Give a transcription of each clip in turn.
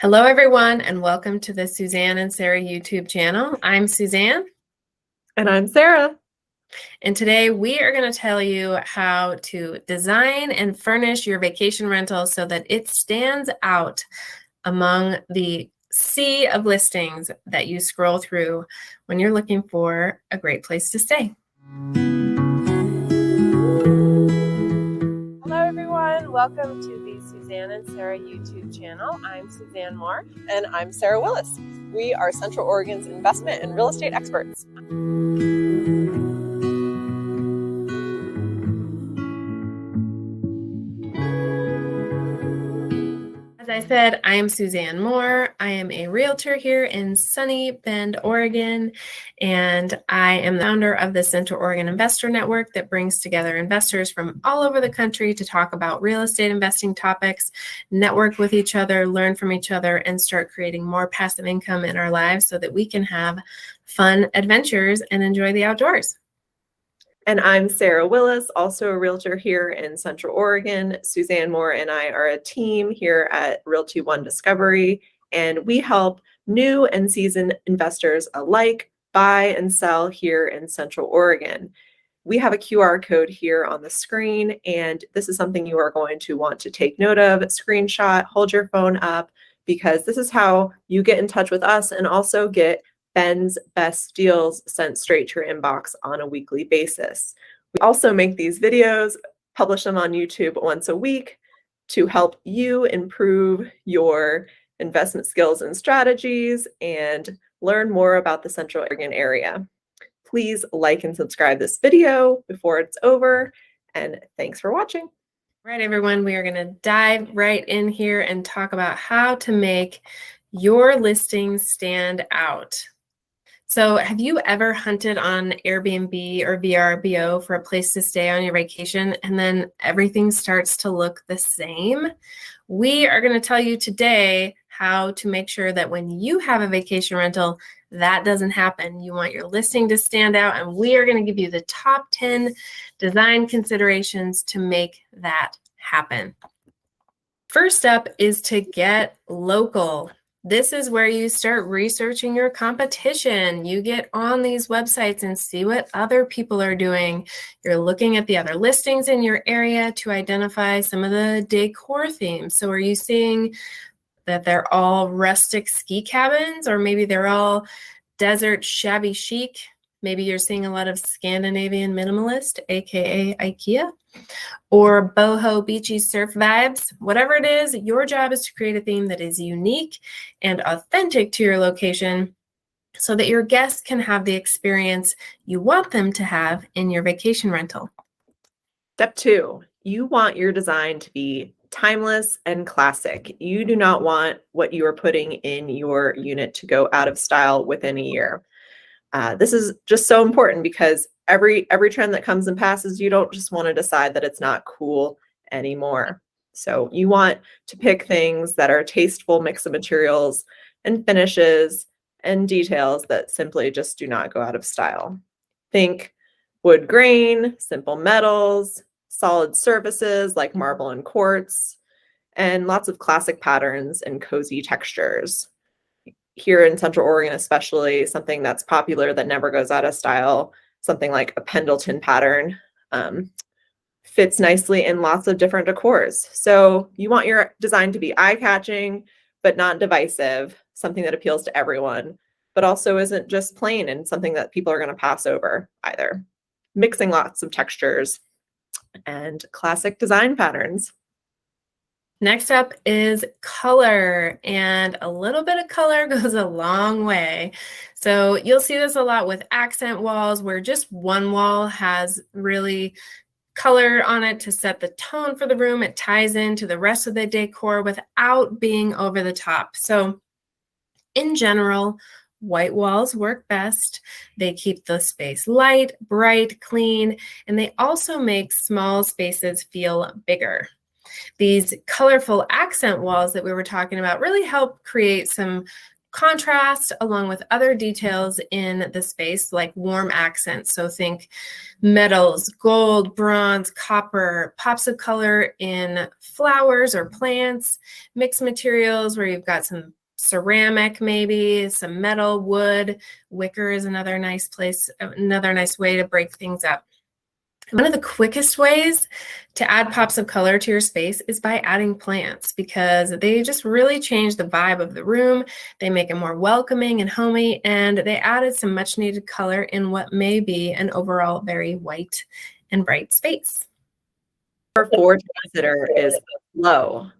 Hello, everyone, and welcome to the Suzanne and Sarah YouTube channel. I'm Suzanne. And I'm Sarah. And today we are going to tell you how to design and furnish your vacation rental so that it stands out among the sea of listings that you scroll through when you're looking for a great place to stay. Hello, everyone. Welcome to the Suzanne and Sarah YouTube channel. I'm Suzanne Moore. And I'm Sarah Willis. We are Central Oregon's investment and real estate experts. As I said, I am Suzanne Moore. I am a realtor here in sunny Bend, Oregon, and I am the founder of the Central Oregon Investor Network that brings together investors from all over the country to talk about real estate investing topics, network with each other, learn from each other, and start creating more passive income in our lives so that we can have fun adventures and enjoy the outdoors. And I'm Sarah Willis, also a realtor here in Central Oregon. Suzanne Moore and I are a team here at Realty One Discovery, and we help new and seasoned investors alike buy and sell here in Central Oregon. We have a QR code here on the screen, and this is something you are going to want to take note of, screenshot, hold your phone up, because this is how you get in touch with us and also get Ben's best deals sent straight to your inbox on a weekly basis. We also make these videos, publish them on YouTube once a week to help you improve your investment skills and strategies and learn more about the Central Oregon area. Please like and subscribe this video before it's over, and thanks for watching. All right, everyone, we are going to dive right in here and talk about how to make your listings stand out. So have you ever hunted on Airbnb or VRBO for a place to stay on your vacation and then everything starts to look the same? We are going to tell you today how to make sure that when you have a vacation rental, that doesn't happen. You want your listing to stand out, and we are going to give you the top 10 design considerations to make that happen. First up is to get local. This is where you start researching your competition. You get on these websites and see what other people are doing. You're looking at the other listings in your area to identify some of the decor themes. So are you seeing that they're all rustic ski cabins, or maybe they're all desert shabby chic? Maybe you're seeing a lot of Scandinavian minimalist, aka IKEA, or boho beachy surf vibes. Whatever it is, your job is to create a theme that is unique and authentic to your location so that your guests can have the experience you want them to have in your vacation rental. Step 2, you want your design to be timeless and classic. You do not want what you are putting in your unit to go out of style within a year. This is just so important because every trend that comes and passes, you don't just want to decide that it's not cool anymore. So you want to pick things that are tasteful mix of materials and finishes and details that simply just do not go out of style. Think wood grain, simple metals, solid surfaces like marble and quartz, and lots of classic patterns and cozy textures. Here in Central Oregon, especially, something that's popular that never goes out of style, something like a Pendelton pattern, fits nicely in lots of different decors. So you want your design to be eye-catching, but not divisive, something that appeals to everyone, but also isn't just plain and something that people are going to pass over either. Mixing lots of textures and classic design patterns. Next up is color, and a little bit of color goes a long way. So you'll see this a lot with accent walls where just one wall has really color on it to set the tone for the room. It ties into the rest of the decor without being over the top. So in general, white walls work best. They keep the space light, bright, clean, and they also make small spaces feel bigger. These colorful accent walls that we were talking about really help create some contrast along with other details in the space, like warm accents. So think metals, gold, bronze, copper, pops of color in flowers or plants, mixed materials where you've got some ceramic, maybe some metal, wood. Wicker is another nice way to break things up. One of the quickest ways to add pops of color to your space is by adding plants, because they just really change the vibe of the room. They make it more welcoming and homey, and they added some much needed color in what may be an overall very white and bright space. Number 4 to consider is flow.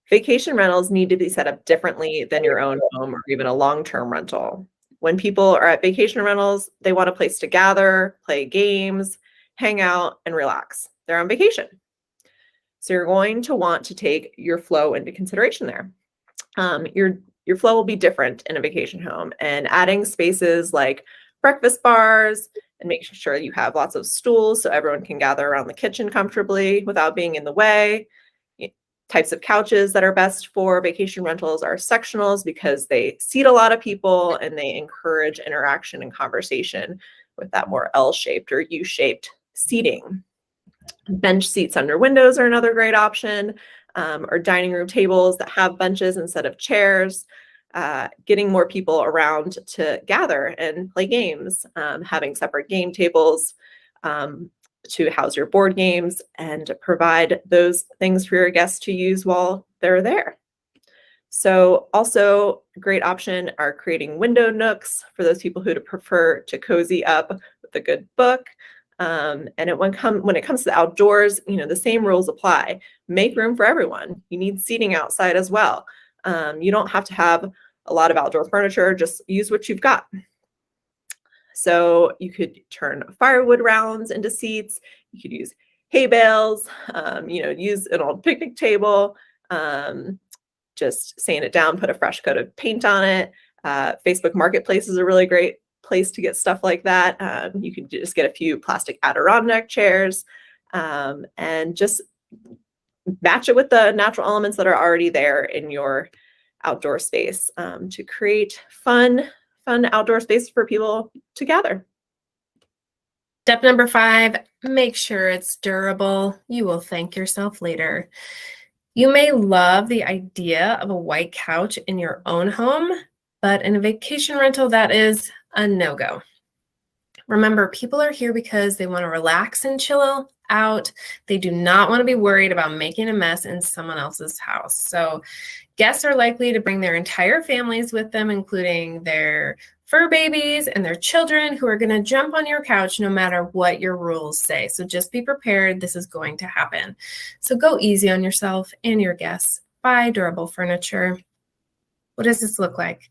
Vacation rentals need to be set up differently than your own home or even a long-term rental. When people are at vacation rentals, they want a place to gather, play games, hang out, and relax. They're on vacation. So you're going to want to take your flow into consideration there. Your flow will be different in a vacation home, and adding spaces like breakfast bars and making sure you have lots of stools so everyone can gather around the kitchen comfortably without being in the way. Types of couches that are best for vacation rentals are sectionals, because they seat a lot of people and they encourage interaction and conversation with that more L-shaped or U-shaped seating. Bench seats under windows are another great option, or dining room tables that have benches instead of chairs. Getting more people around to gather and play games, having separate game tables to house your board games and provide those things for your guests to use while they're there. So also a great option are creating window nooks for those people who prefer to cozy up with a good book. And when it comes to the outdoors, the same rules apply. Make room for everyone. You need seating outside as well. You don't have to have a lot of outdoor furniture, just use what you've got. So you could turn firewood rounds into seats. You could use hay bales, use an old picnic table, just sand it down, put a fresh coat of paint on it. Facebook Marketplace is a really great place to get stuff like that. You can just get a few plastic Adirondack chairs and just match it with the natural elements that are already there in your outdoor space to create fun outdoor space for people to gather. Step number 5, make sure it's durable. You will thank yourself later. You may love the idea of a white couch in your own home, but in a vacation rental, that is a no-go. Remember, people are here because they want to relax and chill out. They do not want to be worried about making a mess in someone else's house. So guests are likely to bring their entire families with them, including their fur babies and their children, who are going to jump on your couch no matter what your rules say. So just be prepared. This is going to happen. So go easy on yourself and your guests. Buy durable furniture. What does this look like?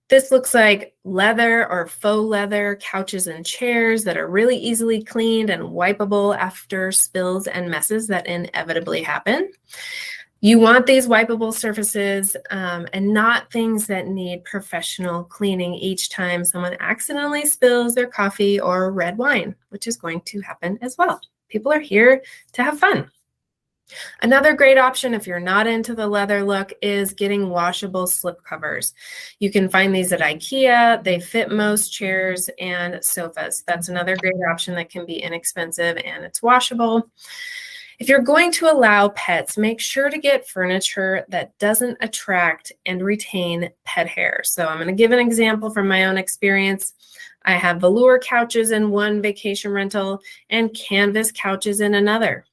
This looks like leather or faux leather couches and chairs that are really easily cleaned and wipeable after spills and messes that inevitably happen. You want these wipeable surfaces and not things that need professional cleaning each time someone accidentally spills their coffee or red wine, which is going to happen as well. People are here to have fun. Another great option, if you're not into the leather look, is getting washable slip covers. You can find these at IKEA. They fit most chairs and sofas. That's another great option that can be inexpensive and it's washable. If you're going to allow pets, make sure to get furniture that doesn't attract and retain pet hair. So I'm going to give an example from my own experience. I have velour couches in one vacation rental and canvas couches in another.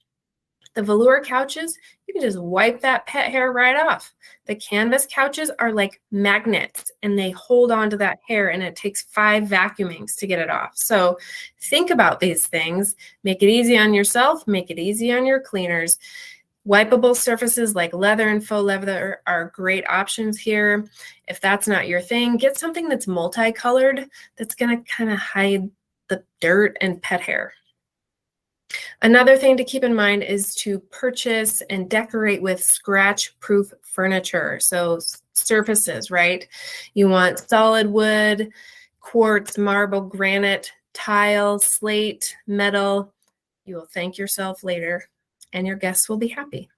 The velour couches, you can just wipe that pet hair right off. The canvas couches are like magnets and they hold on to that hair, and it takes 5 vacuumings to get it off. So think about these things. Make it easy on yourself. Make it easy on your cleaners. Wipeable surfaces like leather and faux leather are great options here. If that's not your thing, get something that's multicolored that's going to kind of hide the dirt and pet hair. Another thing to keep in mind is to purchase and decorate with scratch-proof furniture. So surfaces, right? You want solid wood, quartz, marble, granite, tile, slate, metal. You will thank yourself later, and your guests will be happy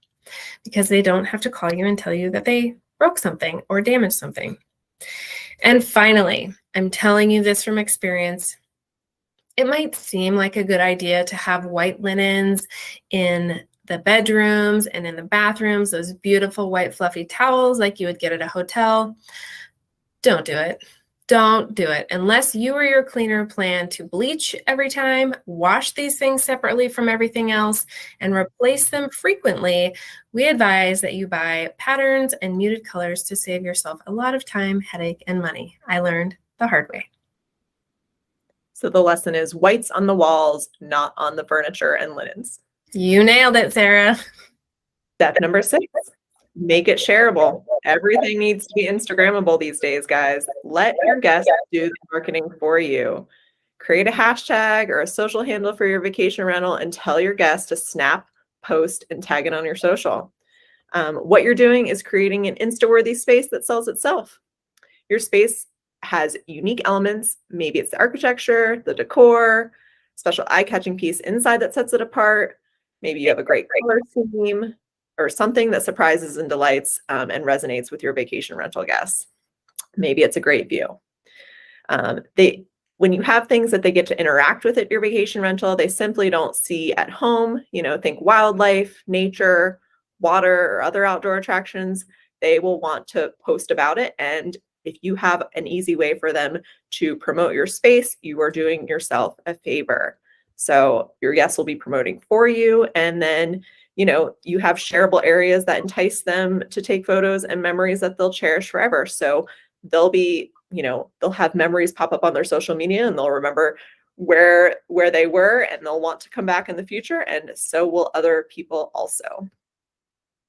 because they don't have to call you and tell you that they broke something or damaged something. And finally, I'm telling you this from experience. It might seem like a good idea to have white linens in the bedrooms and in the bathrooms, those beautiful white fluffy towels like you would get at a hotel. Don't do it. Don't do it. Unless you or your cleaner plan to bleach every time, wash these things separately from everything else, and replace them frequently, we advise that you buy patterns and muted colors to save yourself a lot of time, headache, and money. I learned the hard way. So the lesson is whites on the walls, not on the furniture and linens. You nailed it, Sarah. Step number 6, make it shareable. Everything needs to be Instagrammable these days, guys. Let your guests do the marketing for you. Create a hashtag or a social handle for your vacation rental and tell your guests to snap, post, and tag it on your social. What you're doing is creating an Insta-worthy space that sells itself. Your space has unique elements. Maybe it's the architecture, the decor, special eye-catching piece inside that sets it apart. Maybe you have a great color scheme or something that surprises and delights and resonates with your vacation rental guests. Maybe it's a great view. When you have things that they get to interact with at your vacation rental, they simply don't see at home. Think wildlife, nature, water, or other outdoor attractions. They will want to post about it. And if you have an easy way for them to promote your space, you are doing yourself a favor. So your guests will be promoting for you. And then, you have shareable areas that entice them to take photos and memories that they'll cherish forever. So they'll have memories pop up on their social media and they'll remember where they were and they'll want to come back in the future. And so will other people also.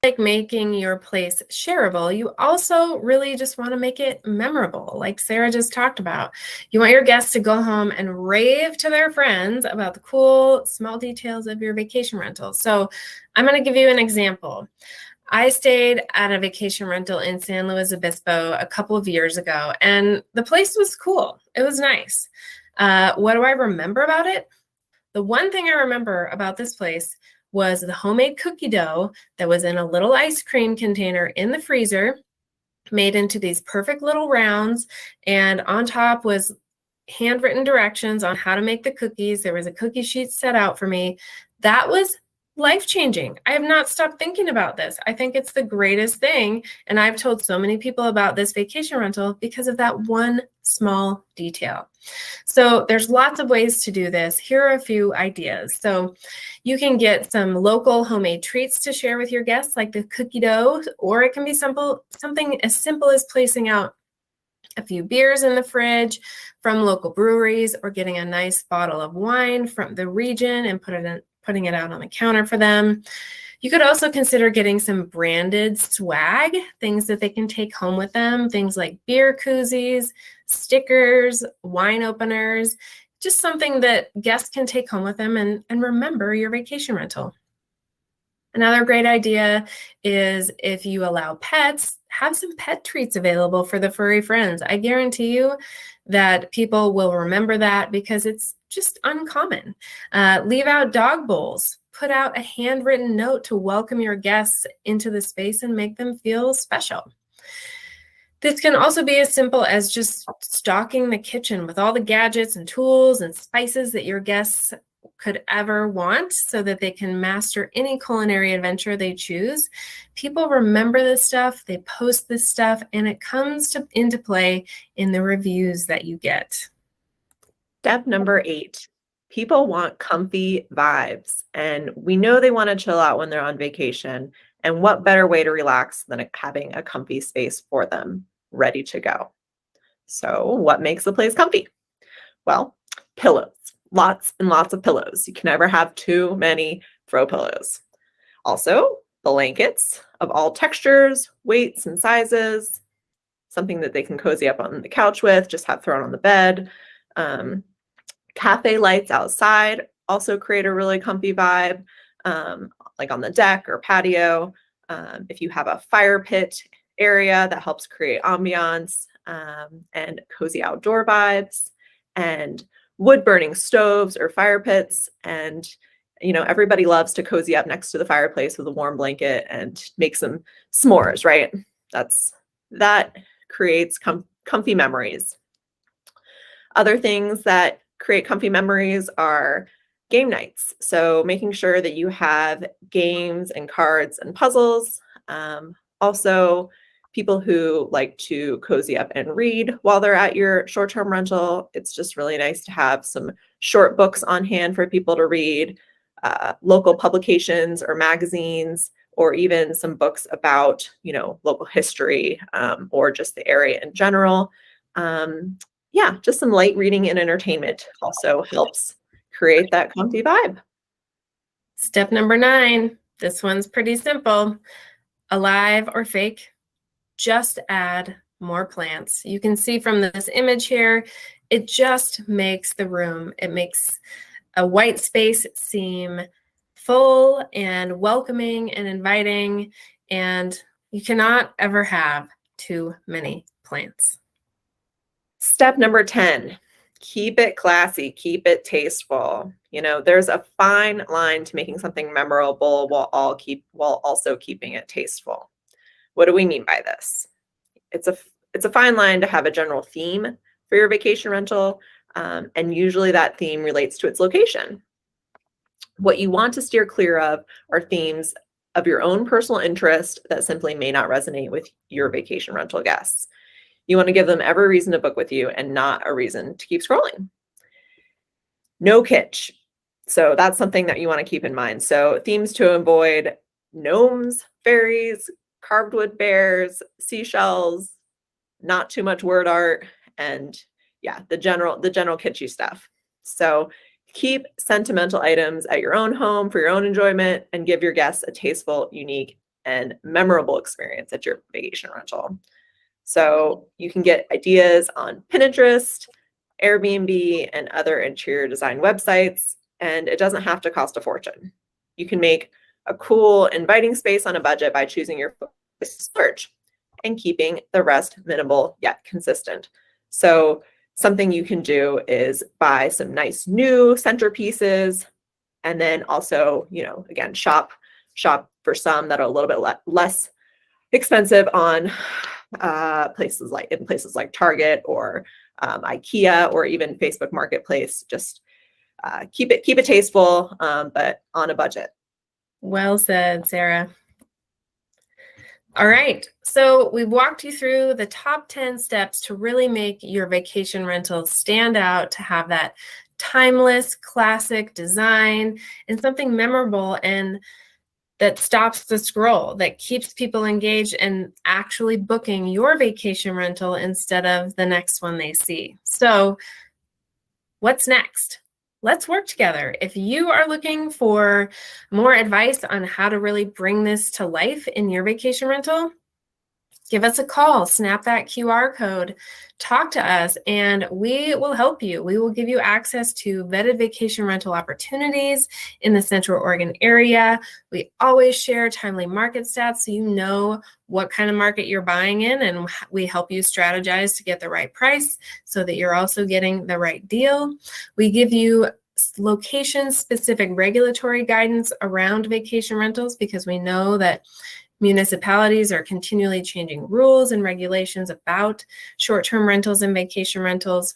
Like making your place shareable, you also really just want to make it memorable, like Sarah just talked about. You want your guests to go home and rave to their friends about the cool, small details of your vacation rental. So I'm going to give you an example. I stayed at a vacation rental in San Luis Obispo a couple of years ago, and the place was cool. It was nice. What do I remember about it? The one thing I remember about this place was the homemade cookie dough that was in a little ice cream container in the freezer, made into these perfect little rounds. And on top was handwritten directions on how to make the cookies. There was a cookie sheet set out for me. That was life-changing. I have not stopped thinking about this. I think it's the greatest thing. And I've told so many people about this vacation rental because of that one small detail. So there's lots of ways to do this. Here are a few ideas. So you can get some local homemade treats to share with your guests, like the cookie dough, or it can be something as simple as placing out a few beers in the fridge from local breweries, or getting a nice bottle of wine from the region and putting it out on the counter for them. You could also consider getting some branded swag, things that they can take home with them, things like beer koozies, stickers, wine openers, just something that guests can take home with them and remember your vacation rental. Another great idea is if you allow pets, have some pet treats available for the furry friends. I guarantee you that people will remember that because it's just uncommon. Leave out dog bowls. Put out a handwritten note to welcome your guests into the space and make them feel special. This can also be as simple as just stocking the kitchen with all the gadgets and tools and spices that your guests could ever want so that they can master any culinary adventure they choose. People remember this stuff, they post this stuff, and it comes into play in the reviews that you get. Step number 8, people want comfy vibes, and we know they want to chill out when they're on vacation. And what better way to relax than having a comfy space for them ready to go? So what makes the place comfy? Well, pillows. Lots and lots of pillows. You can never have too many throw pillows. Also, blankets of all textures, weights, and sizes. Something that they can cozy up on the couch with, just have thrown on the bed. Cafe lights outside also create a really comfy vibe, like on the deck or patio. If you have a fire pit area, that helps create ambiance and cozy outdoor vibes. And wood burning stoves or fire pits. And, everybody loves to cozy up next to the fireplace with a warm blanket and make some s'mores, right? That creates comfy memories. Other things that create comfy memories are game nights. So making sure that you have games and cards and puzzles. Also, people who like to cozy up and read while they're at your short-term rental. It's just really nice to have some short books on hand for people to read, local publications or magazines, or even some books about, local history, or just the area in general. Yeah, just some light reading and entertainment also helps create that comfy vibe. Step number 9. This one's pretty simple. Alive or fake, just add more plants. You can see from this image here, it just makes the room, it makes a white space seem full and welcoming and inviting, and you cannot ever have too many plants. Step number 10, keep it classy, keep it tasteful. There's a fine line to making something memorable while also keeping it tasteful. What do we mean by this? It's a fine line to have a general theme for your vacation rental, and usually that theme relates to its location. What you want to steer clear of are themes of your own personal interest that simply may not resonate with your vacation rental guests. You want to give them every reason to book with you and not a reason to keep scrolling. No kitsch. So that's something that you want to keep in mind. So themes to avoid: gnomes, fairies, carved wood bears, seashells, not too much word art, and the general kitschy stuff. So keep sentimental items at your own home for your own enjoyment and give your guests a tasteful, unique, and memorable experience at your vacation rental. So you can get ideas on Pinterest, AirBnB, and other interior design websites, and it doesn't have to cost a fortune. You can make a cool, inviting space on a budget by choosing your search and keeping the rest minimal yet consistent. So something you can do is buy some nice new centerpieces, and then also, again, shop for some that are a little bit less expensive on places like Target or IKEA or even Facebook Marketplace. Just keep it tasteful, but on a budget. Well said, Sarah. All right, so we've walked you through the top 10 steps to really make your vacation rental stand out, to have that timeless, classic design and something memorable and that stops the scroll, that keeps people engaged and actually booking your vacation rental instead of the next one they see. So what's next? Let's work together. If you are looking for more advice on how to really bring this to life in your vacation rental, give us a call, snap that QR code, talk to us, and we will help you. We will give you access to vetted vacation rental opportunities in the Central Oregon area. We always share timely market stats so you know what kind of market you're buying in, and we help you strategize to get the right price so that you're also getting the right deal. We give you location-specific regulatory guidance around vacation rentals because we know that municipalities are continually changing rules and regulations about short-term rentals and vacation rentals.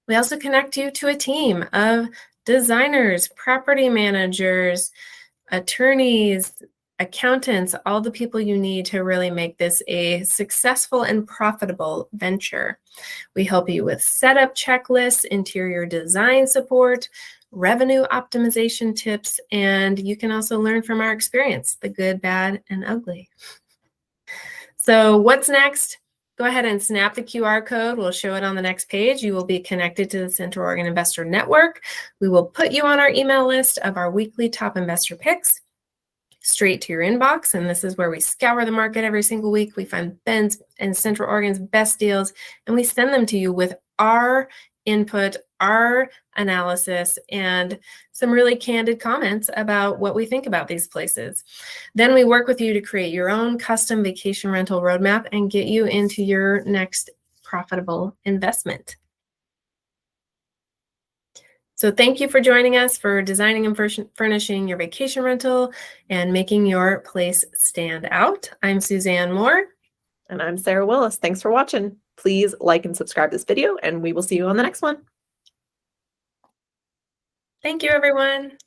We also connect you to a team of designers, property managers, attorneys, accountants, all the people you need to really make this a successful and profitable venture. We help you with setup checklists, interior design support, revenue optimization tips, and you can also learn from our experience, the good, bad, and ugly. So what's next? Go ahead and snap the QR code. We'll show it on the next page. You will be connected to the Central Oregon Investor Network. We will put you on our email list of our weekly top investor picks straight to your inbox, and this is where we scour the market every single week. We find Ben's and Central Oregon's best deals, and we send them to you with our input, our analysis, and some really candid comments about what we think about these places. Then we work with you to create your own custom vacation rental roadmap and get you into your next profitable investment. So thank you for joining us for designing and furnishing your vacation rental and making your place stand out. I'm Suzanne Moore. And I'm Sarah Willis. Thanks for watching. Please like and subscribe this video, and we will see you on the next one. Thank you, everyone.